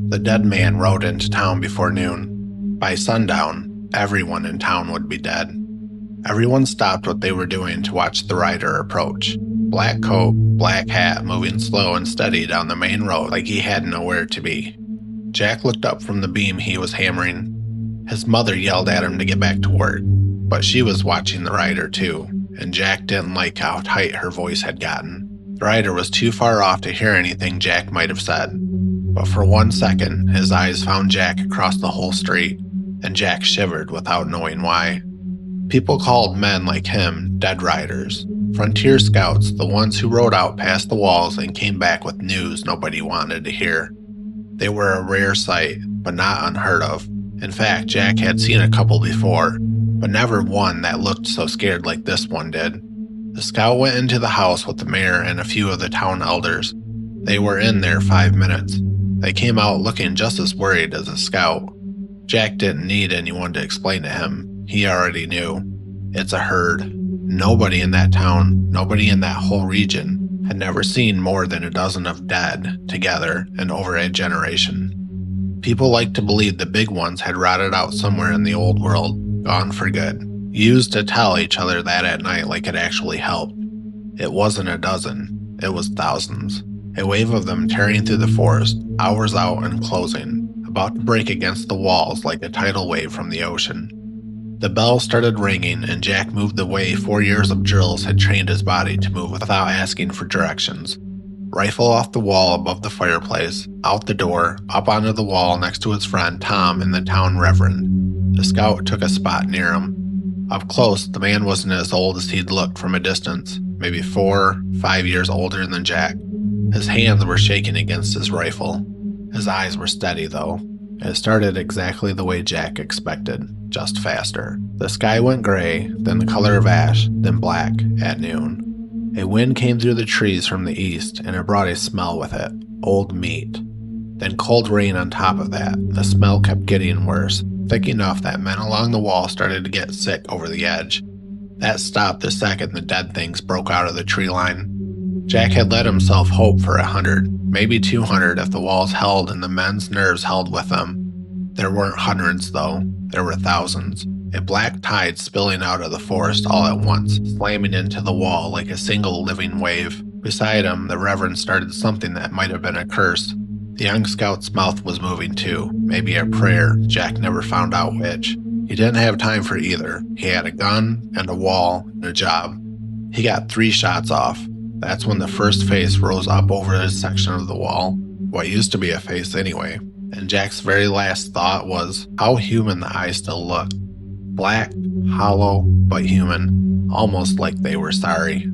The dead man rode into town before noon. By sundown, everyone in town would be dead. Everyone stopped what they were doing to watch the rider approach. Black coat, black hat, moving slow and steady down the main road like he had nowhere to be. Jack looked up from the beam he was hammering. His mother yelled at him to get back to work, but she was watching the rider too, and Jack didn't like how tight her voice had gotten. The rider was too far off to hear anything Jack might have said, but for 1 second his eyes found Jack across the whole street, and Jack shivered without knowing why. People called men like him dead riders, frontier scouts, the ones who rode out past the walls and came back with news nobody wanted to hear. They were a rare sight, but not unheard of. In fact, Jack had seen a couple before, but never one that looked so scared like this one did. The scout went into the house with the mayor and a few of the town elders. They were in there 5 minutes. They came out looking just as worried as the scout. Jack didn't need anyone to explain to him. He already knew. It's a herd. Nobody in that town, nobody in that whole region, had never seen more than a dozen of dead together in over a generation. People liked to believe the big ones had rotted out somewhere in the old world, gone for good, used to tell each other that at night like it actually helped. It wasn't a dozen, it was thousands. A wave of them tearing through the forest, hours out and closing, about to break against the walls like a tidal wave from the ocean. The bell started ringing, and Jack moved the way 4 years of drills had trained his body to move without asking for directions. Rifle off the wall above the fireplace, out the door, up onto the wall next to his friend Tom and the town reverend. The scout took a spot near him. Up close, the man wasn't as old as he'd looked from a distance, maybe 4, 5 years older than Jack. His hands were shaking against his rifle. His eyes were steady, though. It started exactly the way Jack expected, just faster. The sky went gray, then the color of ash, then black at noon. A wind came through the trees from the east, and it brought a smell with it, old meat. Then cold rain on top of that. The smell kept getting worse, thick enough that men along the wall started to get sick over the edge. That stopped the second the dead things broke out of the tree line. Jack had let himself hope for 100, maybe 200 if the walls held and the men's nerves held with them. There weren't hundreds, though. There were thousands. A black tide spilling out of the forest all at once, slamming into the wall like a single living wave. Beside him, the Reverend started something that might have been a curse. The young scout's mouth was moving too, maybe a prayer. Jack never found out which. He didn't have time for either. He had a gun and a wall and a job. He got 3 shots off. That's when the first face rose up over his section of the wall, what used to be a face anyway, and Jack's very last thought was how human the eyes still looked. Black, hollow, but human, almost like they were sorry.